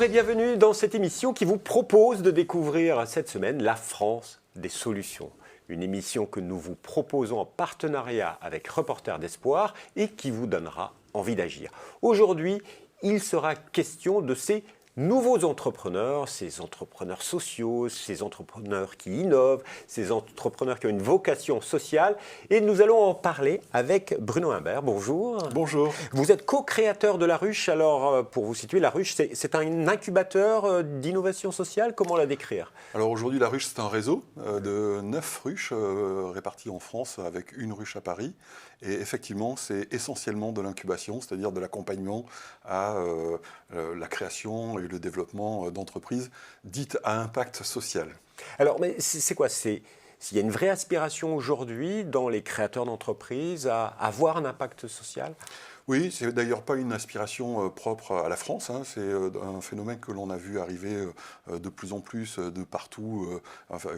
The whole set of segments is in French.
et bienvenue dans cette émission qui vous propose de découvrir cette semaine la France des solutions. Une émission que nous vous proposons en partenariat avec Reporters d'Espoir et qui vous donnera envie d'agir. Aujourd'hui, il sera question de ces nouveaux entrepreneurs, ces entrepreneurs sociaux, ces entrepreneurs qui innovent, ces entrepreneurs qui ont une vocation sociale. Et nous allons en parler avec Bruno Imbert. Bonjour. Bonjour. Vous êtes co-créateur de La Ruche. Alors, pour vous situer, La Ruche, c'est un incubateur d'innovation sociale. Comment la décrire? Alors aujourd'hui, La Ruche, c'est un réseau de 9 ruches réparties en France avec une ruche à Paris. Et effectivement, c'est essentiellement de l'incubation, c'est-à-dire de l'accompagnement à la création et le développement d'entreprises dites à impact social. Alors, mais c'est quoi? Il y a une vraie aspiration aujourd'hui dans les créateurs d'entreprises à avoir un impact social? Oui, c'est d'ailleurs pas une aspiration propre à la France, hein. C'est un phénomène que l'on a vu arriver de plus en plus de partout,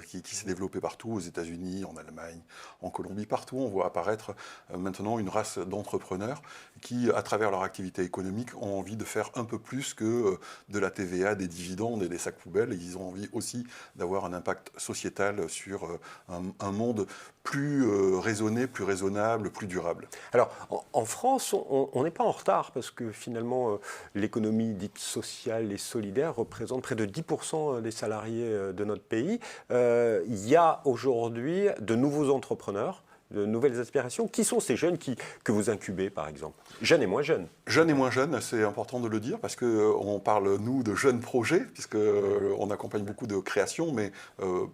qui s'est développé partout, aux États-Unis, en Allemagne, en Colombie, partout. On voit apparaître maintenant une race d'entrepreneurs qui, à travers leur activité économique, ont envie de faire un peu plus que de la TVA, des dividendes et des sacs poubelles. Et ils ont envie aussi d'avoir un impact sociétal sur un monde plus raisonné, plus raisonnable, plus durable. Alors, en France, on n'est pas en retard parce que finalement, l'économie dite sociale et solidaire représente près de 10% des salariés de notre pays. Il y a aujourd'hui de nouveaux entrepreneurs, de nouvelles aspirations. Qui sont ces jeunes que vous incubez, par exemple? Jeunes et moins jeunes. Jeunes et moins jeunes, c'est important de le dire, parce qu'on parle, nous, de jeunes projets, puisqu'on accompagne beaucoup de créations, mais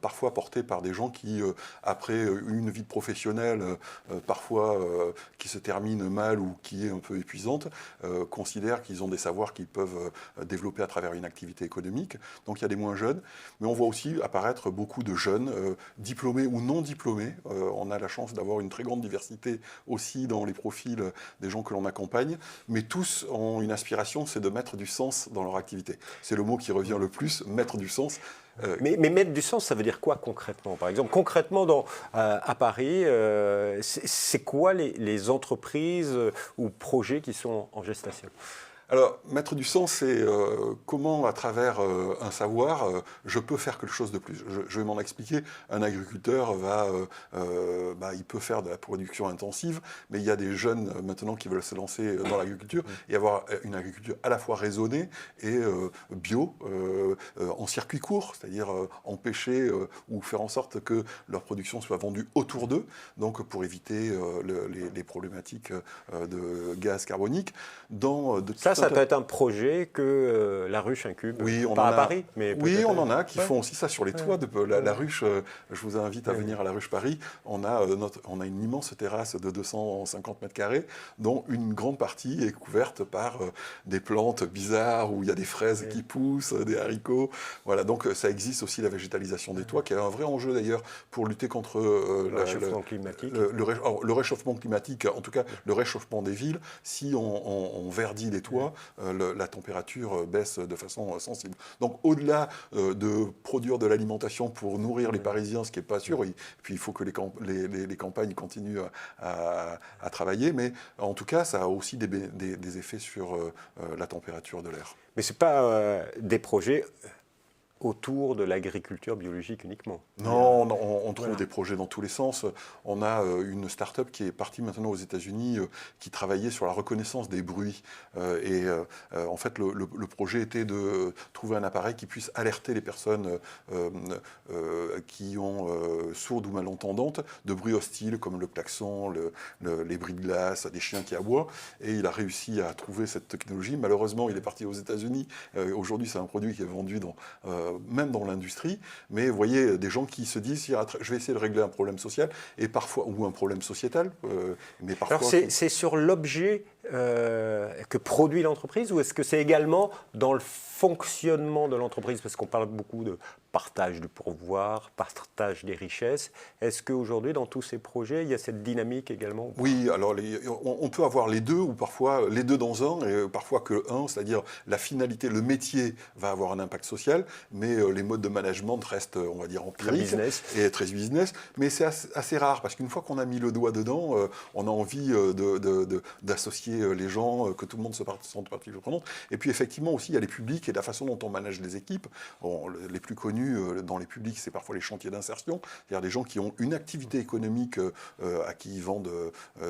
parfois portés par des gens qui, après une vie professionnelle, parfois qui se termine mal ou qui est un peu épuisante, considèrent qu'ils ont des savoirs qu'ils peuvent développer à travers une activité économique. Donc il y a des moins jeunes, mais on voit aussi apparaître beaucoup de jeunes, diplômés ou non diplômés. On a la chance d'avoir une très grande diversité aussi dans les profils des gens que l'on accompagne, mais tous ont une aspiration, c'est de mettre du sens dans leur activité. C'est le mot qui revient le plus, mettre du sens. Mais mettre du sens, ça veut dire quoi concrètement? Par exemple, concrètement à Paris, c'est quoi les entreprises ou projets qui sont en gestation? Alors, mettre du sens, c'est comment, à travers un savoir, je peux faire quelque chose de plus. Je vais m'en expliquer. Un agriculteur il peut faire de la production intensive, mais il y a des jeunes maintenant qui veulent se lancer dans l'agriculture et avoir une agriculture à la fois raisonnée et bio, en circuit court, c'est-à-dire empêcher ou faire en sorte que leur production soit vendue autour d'eux, donc pour éviter les problématiques de gaz carbonique. Ça peut être un projet que La Ruche incube, oui, pas à Paris, mais oui, on en a qui font aussi ça sur les toits de la Ruche. Je vous invite à venir à La Ruche Paris. On a une immense terrasse de 250 mètres carrés, dont une grande partie est couverte par des plantes bizarres, où il y a des fraises qui poussent, des haricots. Voilà, donc ça existe aussi la végétalisation des toits, qui est un vrai enjeu d'ailleurs pour lutter contre le réchauffement climatique. Le réchauffement climatique, en tout cas le réchauffement des villes. Si on verdit les toits, la température baisse de façon sensible. Donc au-delà de produire de l'alimentation pour nourrir les Parisiens, ce qui n'est pas sûr, et puis il faut que les campagnes continuent à travailler, mais en tout cas ça a aussi des effets sur la température de l'air. Mais ce n'est pas des projets autour de l'agriculture biologique uniquement. Non, on trouve des projets dans tous les sens. On a une start-up qui est partie maintenant aux États-Unis qui travaillait sur la reconnaissance des bruits. En fait, le projet était de trouver un appareil qui puisse alerter les personnes qui ont sourdes ou malentendantes de bruits hostiles comme le klaxon, les bris de glace, des chiens qui aboient. Et il a réussi à trouver cette technologie. Malheureusement, il est parti aux États-Unis. Aujourd'hui, c'est un produit qui est vendu même dans l'industrie, mais vous voyez des gens qui se disent je vais essayer de régler un problème social et parfois ou un problème sociétal, mais parfois. Alors c'est sur l'objet que produit l'entreprise ou est-ce que c'est également dans le fonctionnement de l'entreprise, parce qu'on parle beaucoup de partage du pourvoir, partage des richesses. Est-ce qu'aujourd'hui, dans tous ces projets, il y a cette dynamique également? Oui, alors on peut avoir les deux, ou parfois les deux dans un, et parfois que un, c'est-à-dire la finalité, le métier va avoir un impact social, mais les modes de management restent, on va dire, empiriques et très business. Mais c'est assez rare, parce qu'une fois qu'on a mis le doigt dedans, on a envie d'associer impliquer les gens, que tout le monde se sente partie prenante. Et puis effectivement aussi, il y a les publics et la façon dont on manage les équipes. Bon, les plus connus dans les publics, c'est parfois les chantiers d'insertion, c'est-à-dire des gens qui ont une activité économique à qui ils vendent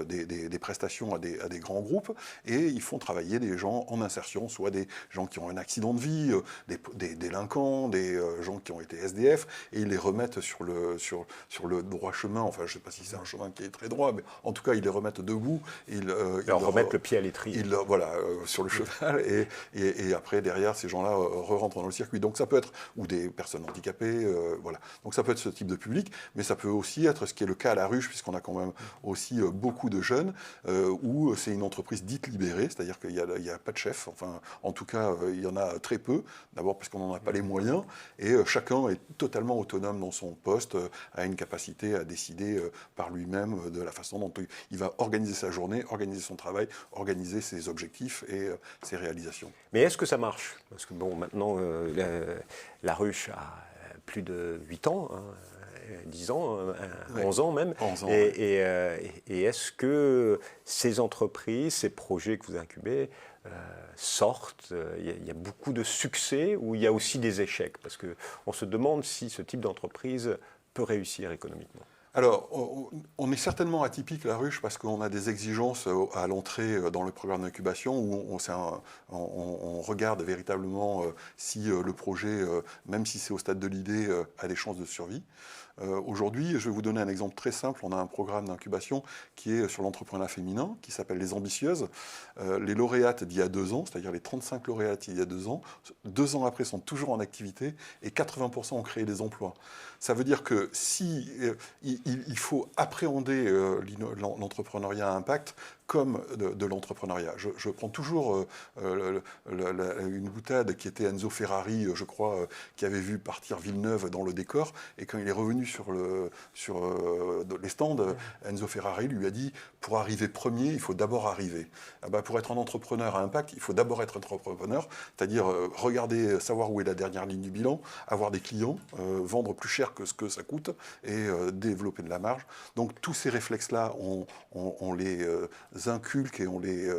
des prestations à des grands groupes, et ils font travailler des gens en insertion, soit des gens qui ont un accident de vie, des délinquants, des gens qui ont été SDF, et ils les remettent sur le droit chemin. Enfin, je ne sais pas si c'est un chemin qui est très droit, mais en tout cas, ils les remettent debout. Ils leur remettent le pied à l'étrier. Sur le cheval, et après, derrière, ces gens-là rentrent dans le circuit. Donc ça peut être, ou des personnes handicapées, voilà. Donc ça peut être ce type de public, mais ça peut aussi être ce qui est le cas à La Ruche, puisqu'on a quand même aussi beaucoup de jeunes, où c'est une entreprise dite libérée, c'est-à-dire qu'il n'y a pas de chef, enfin, en tout cas, il y en a très peu, d'abord parce qu'on n'en a pas les moyens, et chacun est totalement autonome dans son poste, a une capacité à décider par lui-même de la façon dont il va organiser sa journée, organiser son travail, organiser ses objectifs et ses réalisations. Mais est-ce que ça marche? Parce que bon, maintenant, La Ruche a plus de 8 ans, hein, 10 ans, 11 ans même. 11 ans, et est-ce que ces entreprises, ces projets que vous incubez, sortent, il y a beaucoup de succès ou il y a aussi des échecs? Parce qu'on se demande si ce type d'entreprise peut réussir économiquement. Alors, on est certainement atypique, La Ruche, parce qu'on a des exigences à l'entrée dans le programme d'incubation où on regarde véritablement si le projet, même si c'est au stade de l'idée, a des chances de survie. Aujourd'hui, je vais vous donner un exemple très simple. On a un programme d'incubation qui est sur l'entrepreneuriat féminin, qui s'appelle Les Ambitieuses. Les lauréates d'il y a 2 ans, c'est-à-dire les 35 lauréates d'il y a 2 ans, 2 ans après sont toujours en activité et 80% ont créé des emplois. Ça veut dire que si il faut appréhender l'entrepreneuriat à impact comme de l'entrepreneuriat. Je prends toujours une boutade qui était Enzo Ferrari, je crois, qui avait vu partir Villeneuve dans le décor, et quand il est revenu sur les stands, Enzo Ferrari lui a dit « Pour arriver premier, il faut d'abord arriver ». Ah bah, pour être un entrepreneur à impact, il faut d'abord être entrepreneur, c'est-à-dire regarder, savoir où est la dernière ligne du bilan, avoir des clients, vendre plus cher que ce que ça coûte et développer de la marge. Donc tous ces réflexes-là, on les inculque et on les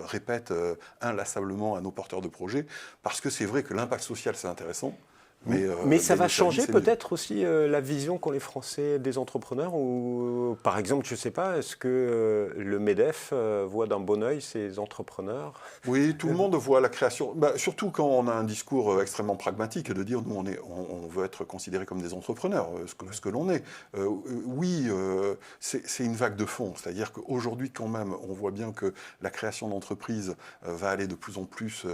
répète inlassablement à nos porteurs de projets, parce que c'est vrai que l'impact social, c'est intéressant. Mais ça va changer peut-être aussi la vision qu'ont les Français des entrepreneurs, ou par exemple, je ne sais pas, est-ce que le MEDEF voit d'un bon œil ces entrepreneurs? Oui, tout le monde voit la création, surtout quand on a un discours extrêmement pragmatique de dire nous on veut être considérés comme des entrepreneurs, ce que l'on est. Oui, c'est une vague de fond, c'est-à-dire qu'aujourd'hui quand même on voit bien que la création d'entreprises va aller de plus en plus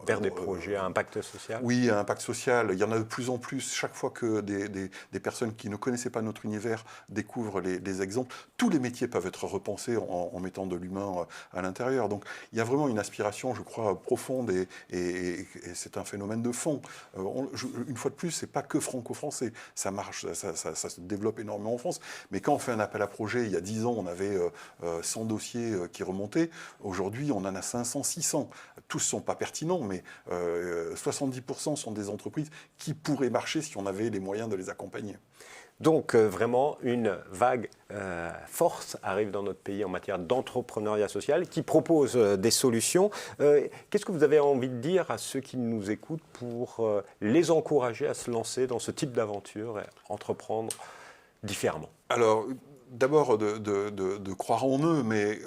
vers des projets à impact social. Oui, à impact social. Il y en a de plus en plus. Chaque fois que des personnes qui ne connaissaient pas notre univers découvrent les exemples, tous les métiers peuvent être repensés en mettant de l'humain à l'intérieur. Donc il y a vraiment une aspiration, je crois, profonde et c'est un phénomène de fond. Une fois de plus, c'est pas que franco-français. Ça marche, ça se développe énormément en France. Mais quand on fait un appel à projet, il y a 10 ans, on avait 100 dossiers qui remontaient. Aujourd'hui, on en a 500, 600. Tous ne sont pas pertinents, mais 70% sont des entreprises qui pourraient marcher si on avait les moyens de les accompagner. Donc vraiment, une vague force arrive dans notre pays en matière d'entrepreneuriat social qui propose des solutions. Qu'est-ce que vous avez envie de dire à ceux qui nous écoutent pour les encourager à se lancer dans ce type d'aventure et entreprendre différemment? Alors, d'abord de croire en eux, mais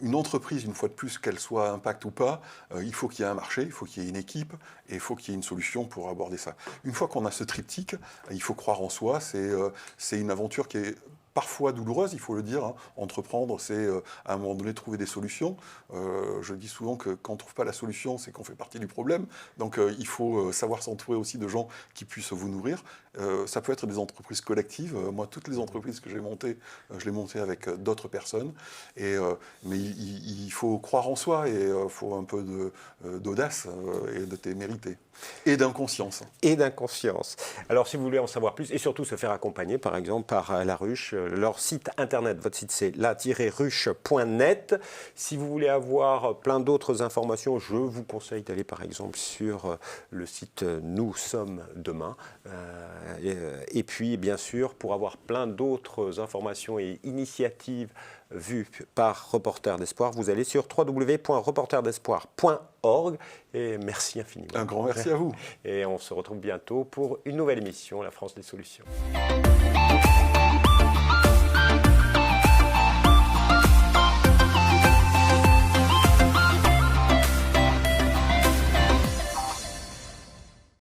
une entreprise, une fois de plus, qu'elle soit à impact ou pas, il faut qu'il y ait un marché, il faut qu'il y ait une équipe, et il faut qu'il y ait une solution pour aborder ça. Une fois qu'on a ce triptyque, il faut croire en soi, c'est une aventure qui est parfois douloureuse, il faut le dire. Entreprendre, c'est à un moment donné trouver des solutions. Je dis souvent que quand on ne trouve pas la solution, c'est qu'on fait partie du problème. Donc il faut savoir s'entourer aussi de gens qui puissent vous nourrir. Ça peut être des entreprises collectives. Moi, toutes les entreprises que j'ai montées, je les montées avec d'autres personnes. Mais il faut croire en soi et il faut un peu d'audace et de témérité. Et d'inconscience. Et d'inconscience. Alors, si vous voulez en savoir plus, et surtout se faire accompagner, par exemple, par La Ruche, leur site internet. Votre site, c'est la-ruche.net. Si vous voulez avoir plein d'autres informations, je vous conseille d'aller par exemple sur le site Nous sommes demain. Et puis, bien sûr, pour avoir plein d'autres informations et initiatives vues par Reporters d'Espoir, vous allez sur www.reportersdespoir.org. Et merci infiniment. Un grand merci à vous. Et on se retrouve bientôt pour une nouvelle émission, La France des solutions.